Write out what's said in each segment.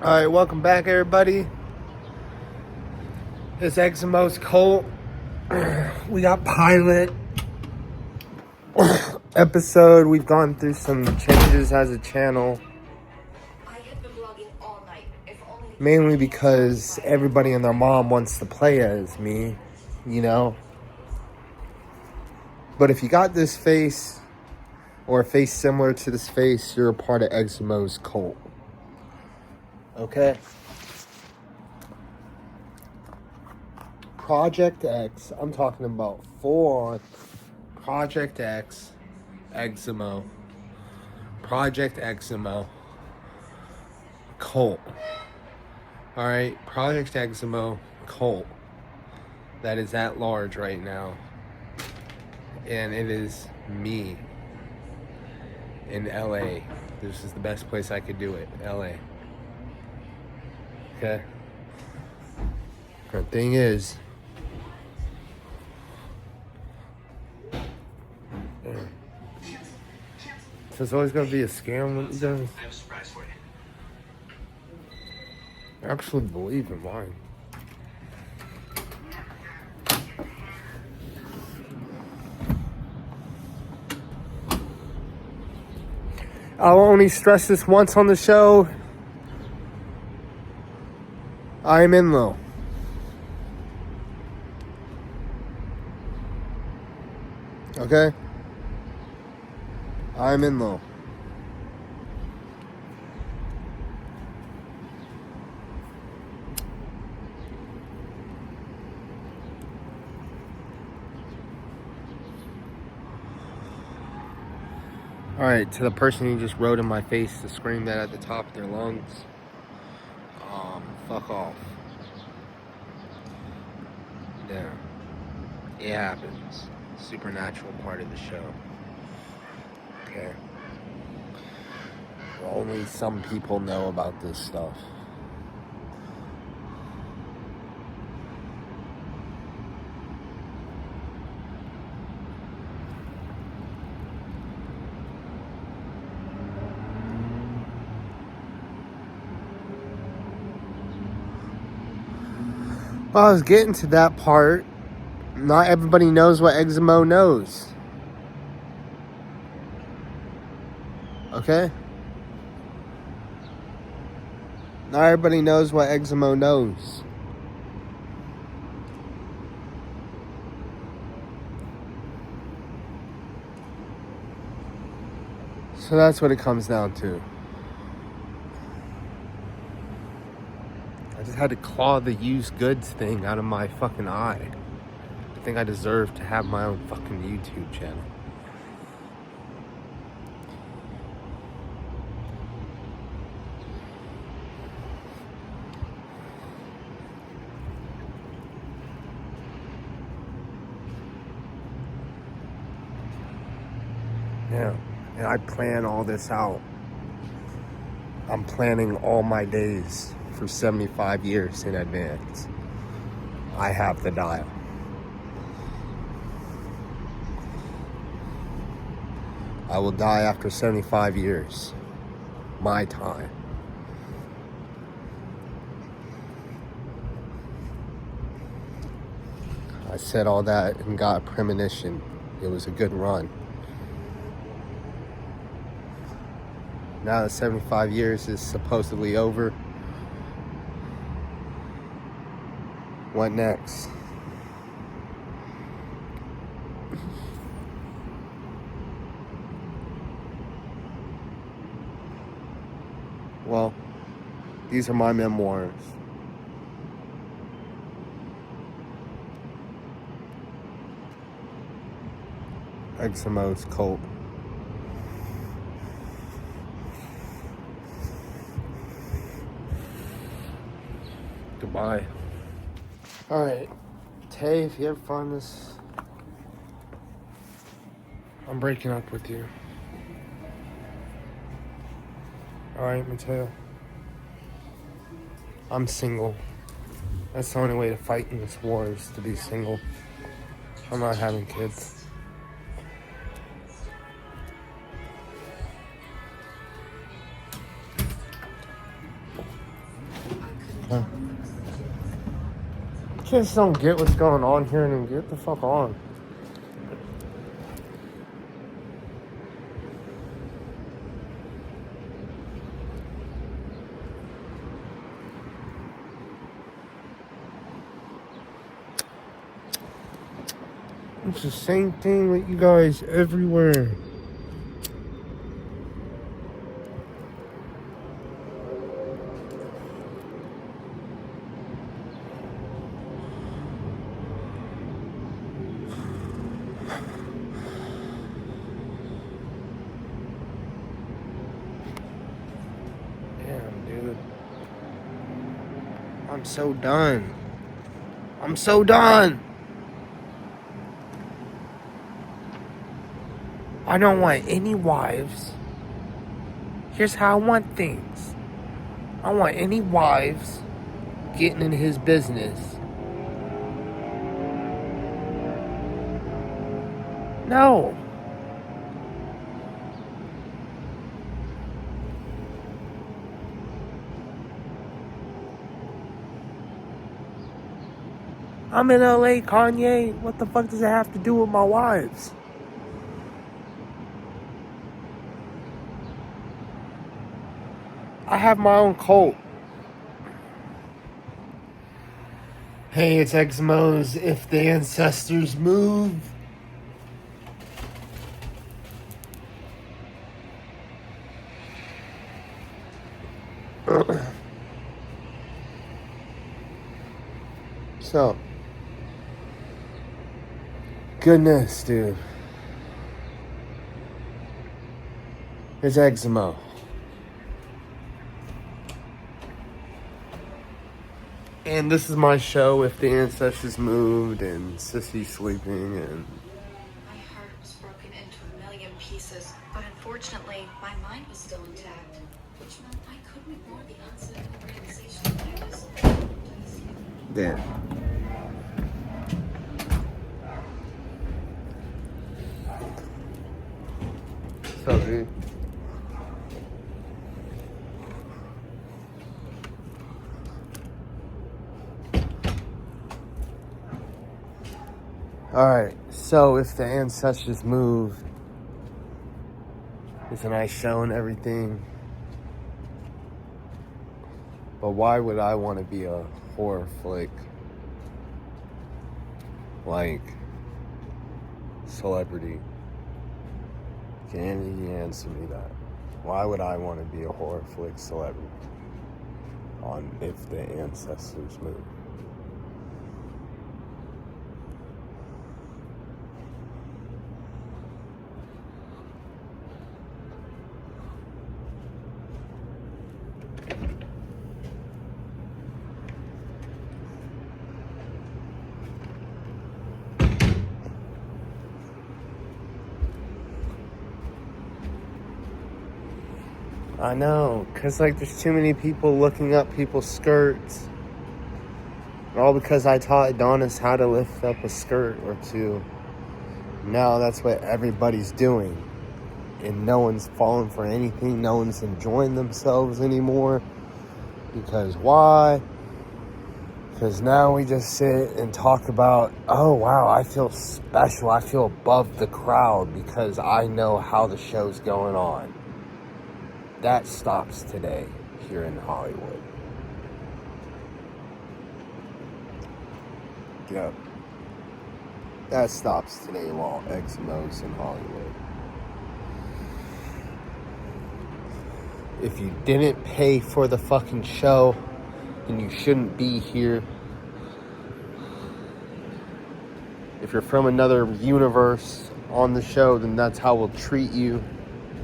Alright, welcome back everybody. It's Eximo's Cult. We got pilot episode. We've gone through some changes as a channel. Mainly because everybody and their mom wants to play as me, you know. But if you got this face, or a face similar to this face, you're a part of Eximo's Cult. Okay? Project X, I'm talking about full on Project X, Eximo. Project Eximo Cult. Alright, Project Eximo Cult. That is at large right now. And it is me in LA. This is the best place I could do it, LA. Okay? The thing is, so it's always gonna be a scam when it does. I have a surprise for you. I actually believe in mine. I'll only stress this once on the show. I'm in low. Okay? I'm in low. Alright, to the person who just wrote in my face to scream that at the top of their lungs, fuck off. Yeah. It happens. Supernatural part of the show. Okay. Only some people know about this stuff. Well, I was getting to that part. Not everybody knows what Eximo knows. Okay? Not everybody knows what Eximo knows. So that's what it comes down to. I just had to claw the used goods thing out of my fucking eye. I think I deserve to have my own fucking YouTube channel. Yeah, and I plan all this out. I'm planning all my days for 75 years in advance. I have the dial. I will die after 75 years. My time. I said all that and got a premonition. It was a good run. Now that 75 years is supposedly over, what next? Well, these are my memoirs. Eximo's Cult. Goodbye. Alright, Tay, if you ever find this, I'm breaking up with you. Alright, Mateo. I'm single. That's the only way to fight in this war is to be single. I'm not having kids. Just don't get what's going on here and get the fuck on. It's the same thing with you guys everywhere. Damn, dude. I'm so done. I'm so done. I don't want any wives. Here's how I want things. I don't want any wives getting in his business. No. I'm in LA, Kanye. What the fuck does it have to do with my wives? I have my own cult. Hey, it's Exmos. If the ancestors move. So. Goodness, dude. It's Exmo. And this is my show, If the Ancestors Moved, and Sissy sleeping, and... My heart was broken into a million pieces, but unfortunately, my mind was still intact, which meant I couldn't ignore the unsettling realization that I was Dead. What's up, dude? Alright, so If the Ancestors Moved, it's a nice show and everything. But why would I want to be a horror flick? Like, celebrity. Can you answer me that? Why would I want to be a horror flick celebrity on If the Ancestors Moved? I know, because, like, there's too many people looking up people's skirts. All because I taught Adonis how to lift up a skirt or two. Now that's what everybody's doing. And no one's falling for anything. No one's enjoying themselves anymore. Because why? Because now we just sit and talk about, oh, wow, I feel special. I feel above the crowd because I know how the show's going on. That stops today here in Hollywood. Yep. That stops today while Exmo's in Hollywood. If you didn't pay for the fucking show, then you shouldn't be here. If you're from another universe on the show, then that's how we'll treat you.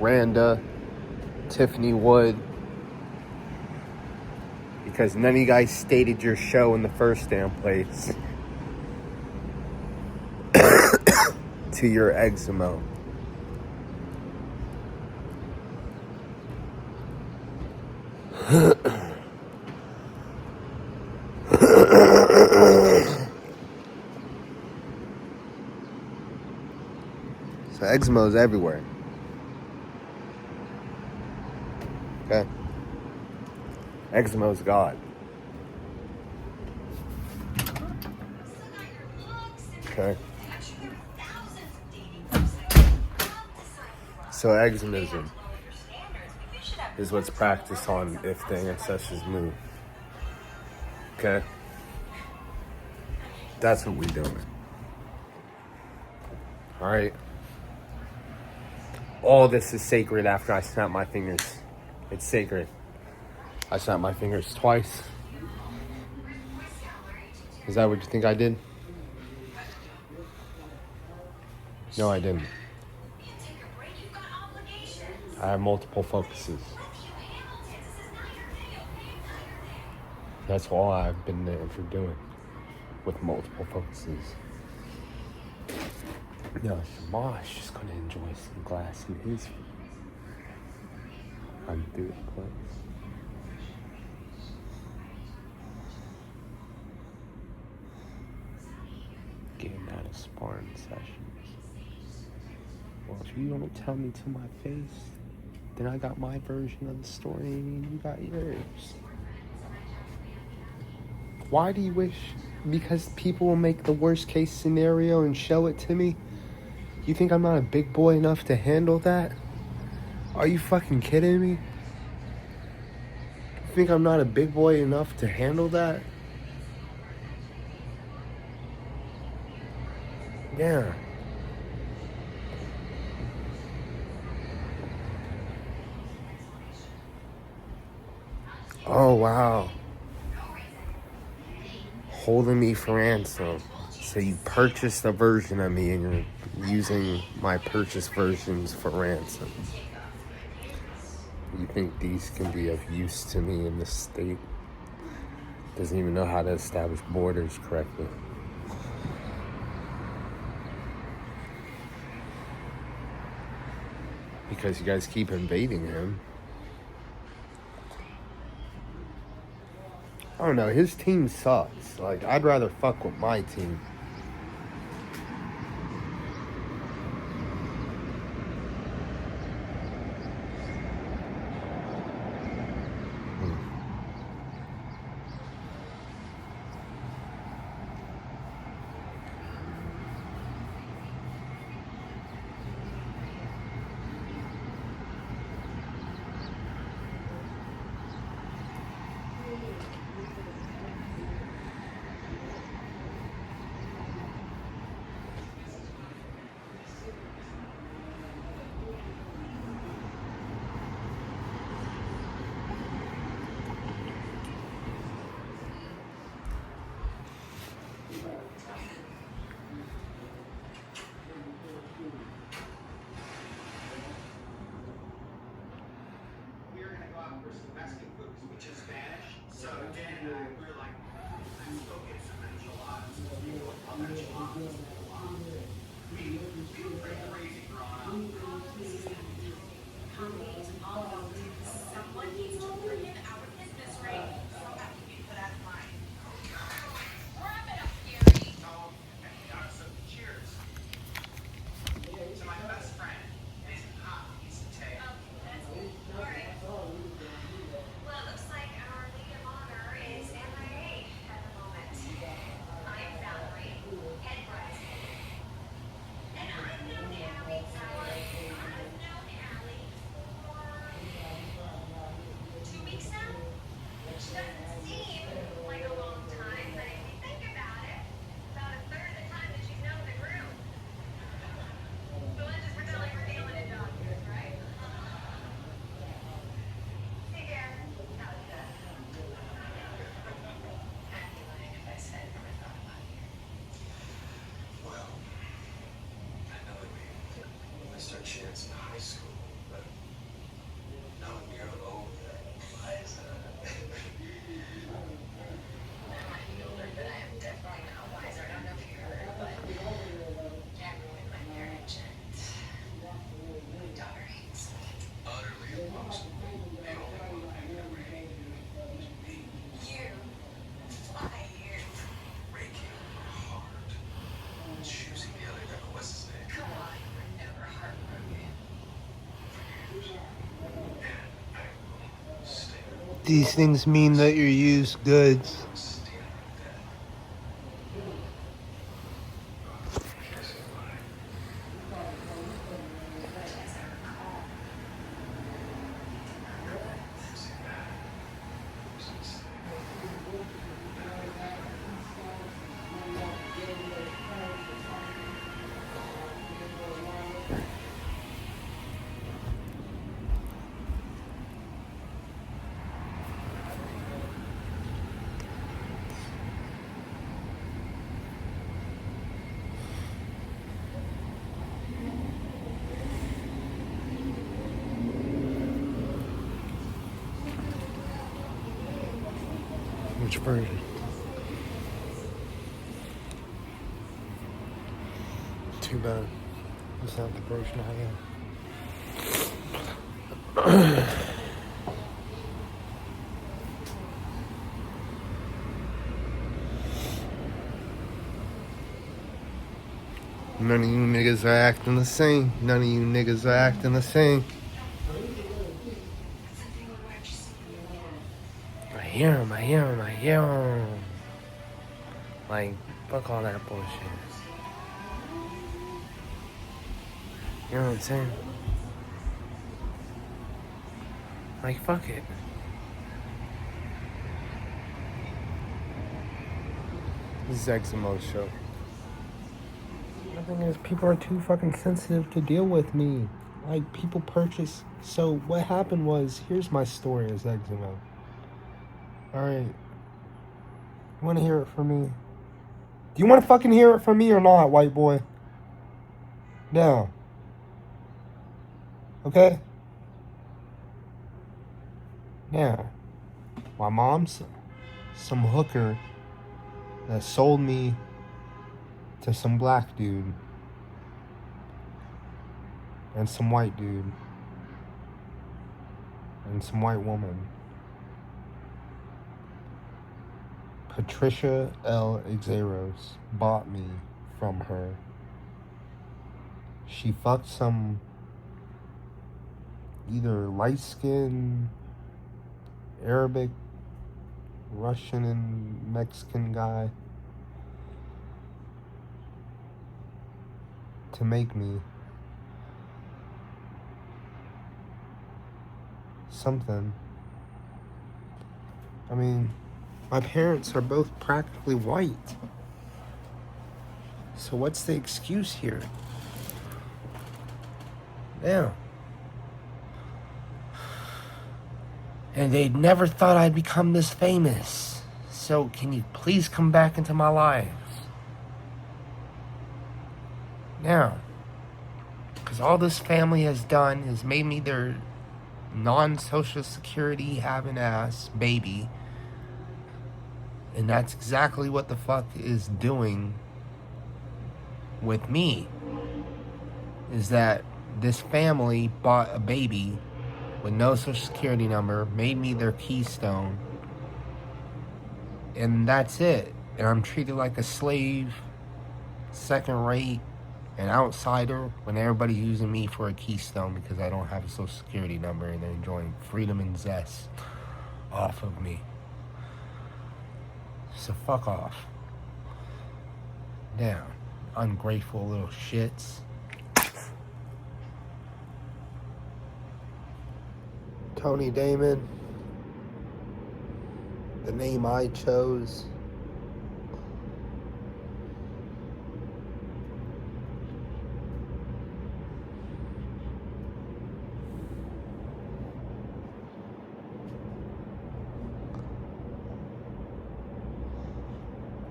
Randa, Tiffany Wood, because none of you guys stated your show in the first damn place to your Exmo. So Exmo's everywhere. Okay? Exmo's God. Okay. Actually, there are thousands of dating websites. So exomism Standards, but you should have is what's practiced on if the ancestors move. Okay? That's what we doing. Alright? All this is sacred after I snap my fingers. It's sacred. I snapped my fingers twice. Is that what you think I did? No, I didn't. I have multiple focuses. That's all I've been there for doing. With multiple focuses. No, Shamash just gonna enjoy some glass in his. I'm through the place. Getting out of sparring sessions. Well, if you don't tell me to my face, then I got my version of the story and you got yours. Why do you wish? Because people will make the worst case scenario and show it to me? You think I'm not a big boy enough to handle that? Are you fucking kidding me? You think I'm not a big boy enough to handle that? Yeah. Oh, wow. Holding me for ransom. So you purchased a version of me and you're using my purchased versions for ransom. You think these can be of use to me in this state? Doesn't even know how to establish borders correctly. Because you guys keep invading him. I don't know, his team sucks. Like, I'd rather fuck with my team. Chance in high school, but now I'm near old. Why is that? I'm older, but I am definitely not wiser. I don't know if you heard, but Jack ruined my marriage, and my daughter hates me. Utterly impossible. The only one I can ever hate is me. You. Why you? Breaking her heart. Choosing the other guy. What's his name? Come on. These things mean that you're used goods. Which version? Too bad. That's not the version I am. None of you niggas are acting the same. None of you niggas are acting the same. I hear him. Like, fuck all that bullshit. You know what I'm saying? Like, fuck it. This is Eximo's show. The thing is, people are too fucking sensitive to deal with me. Like, people purchase. So, what happened was, here's my story as Eximo. Alright. You want to hear it from me? Do you want to fucking hear it from me or not, white boy? No. Okay? Yeah. My mom's some hooker that sold me to some black dude and some white dude and some white woman. Patricia L. Exeros bought me from her. She fucked some either light-skinned Arabic, Russian, and Mexican guy to make me something. I mean, my parents are both practically white. So what's the excuse here? Yeah. And they never thought I'd become this famous. So can you please come back into my lives? Now, because all this family has done is made me their non-social security having ass baby. And that's exactly what the fuck is doing with me. Is that this family bought a baby with no social security number, made me their keystone, and that's it. And I'm treated like a slave, second rate, an outsider, when everybody's using me for a keystone because I don't have a social security number, and they're enjoying freedom and zest off of me. So fuck off. Damn, ungrateful little shits. Tony Damon, the name I chose.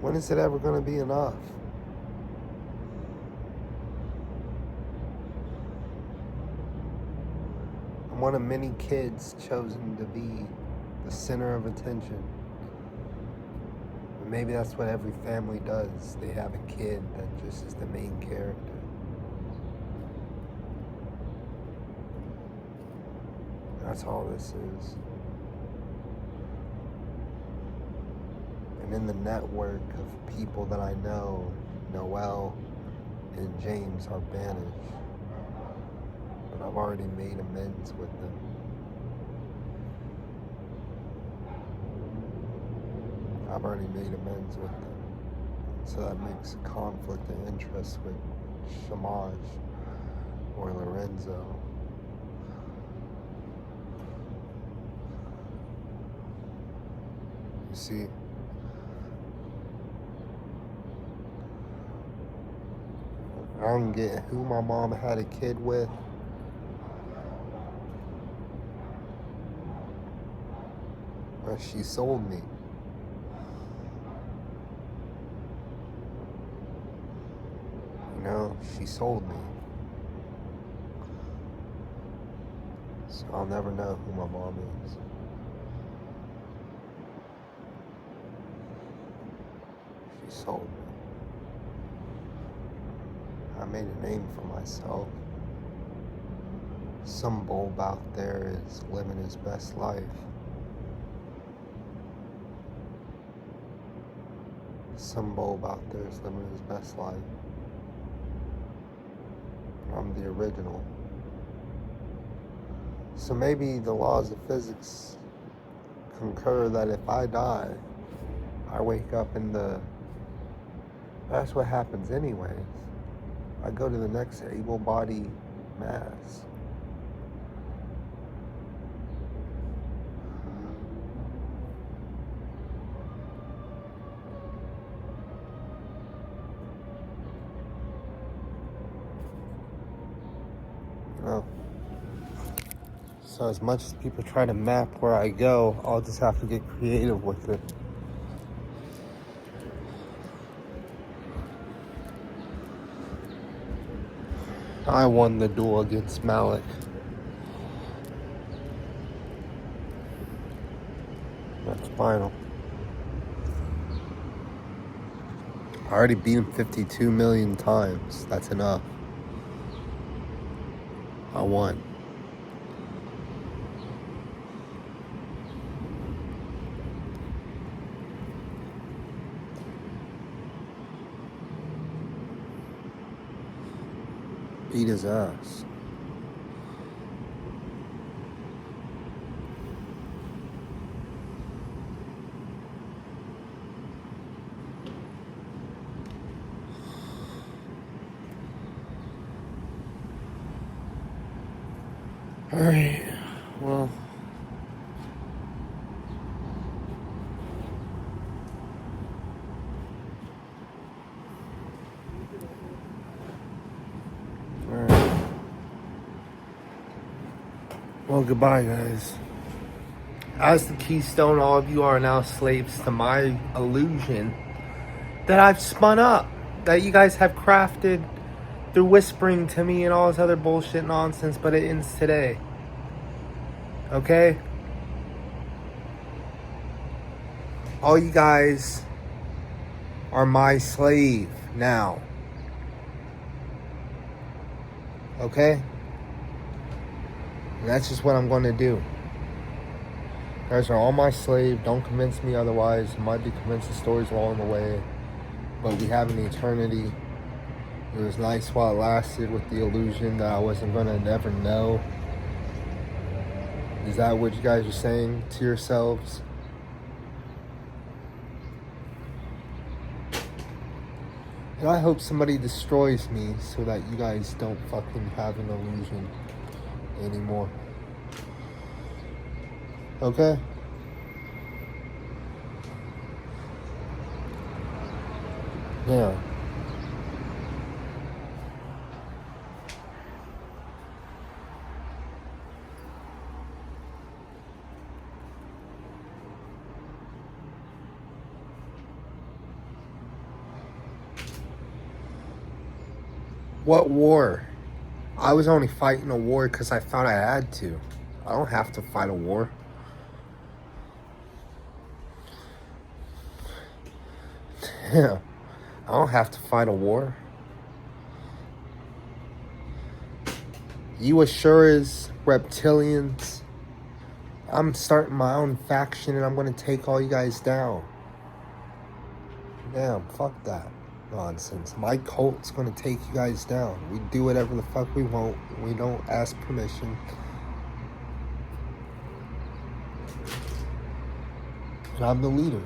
When is it ever going to be enough? I'm one of many kids chosen to be the center of attention. But maybe that's what every family does. They have a kid that just is the main character. That's all this is. And in the network of people that I know, Noel and James are banished. But I've already made amends with them. I've already made amends with them. So that makes a conflict of interest with Shamaj or Lorenzo. You see, I don't get who my mom had a kid with. But she sold me. You know, she sold me. So I'll never know who my mom is. sold me. I made a name for myself. Some bulb out there is living his best life. Some bulb out there is living his best life. I'm the original. So maybe the laws of physics concur that if I die, I wake up in the... That's what happens anyways. I go to the next able-bodied mass. Oh. So as much as people try to map where I go, I'll just have to get creative with it. I won the duel against Malik. That's final. I already beat him 52 million times. That's enough. I won. Beat his ass. Alright, well. Alright. Well, goodbye, guys. As the Keystone, all of you are now slaves to my illusion that I've spun up, that you guys have crafted through whispering to me and all this other bullshit nonsense, but it ends today. Okay? All you guys are my slave now. Okay? And that's just what I'm going to do. You guys are all my slave. Don't convince me otherwise. You might be convinced of stories along the way. But we have an eternity. It was nice while it lasted with the illusion that I wasn't going to never know. Is that what you guys are saying to yourselves? And I hope somebody destroys me so that you guys don't fucking have an illusion anymore. Okay? Yeah. What war? I was only fighting a war because I thought I had to. I don't have to fight a war. Yeah. I don't have to fight a war. You Ashuras, reptilians, I'm starting my own faction and I'm going to take all you guys down. Damn, fuck that nonsense. My cult's going to take you guys down. We do whatever the fuck we want. We don't ask permission. And I'm the leader.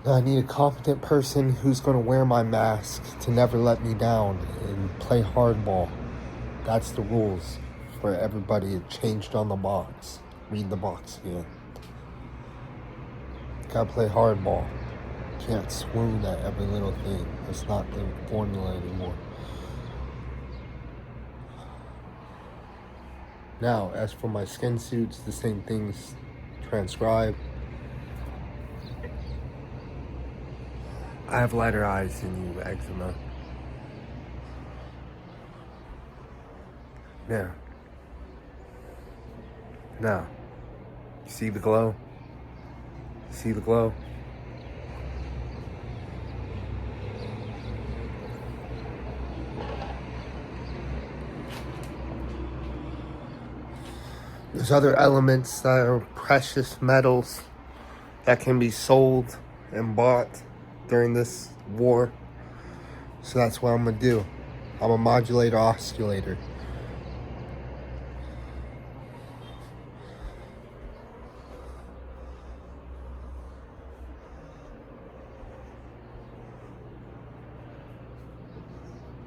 Now I need a competent person who's going to wear my mask to never let me down and play hardball. That's the rules for everybody. It changed on the box. Read the box again. Gotta play hardball. Can't swoon at every little thing. That's not the formula anymore. Now, as for my skin suits, the same things transcribe. I have lighter eyes than you, eczema. Yeah. Now, you see the glow? See the glow? There's other elements that are precious metals that can be sold and bought during this war. So that's what I'm gonna do. I'm a modulator oscillator.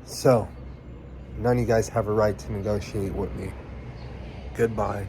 So, none of you guys have a right to negotiate with me. Goodbye.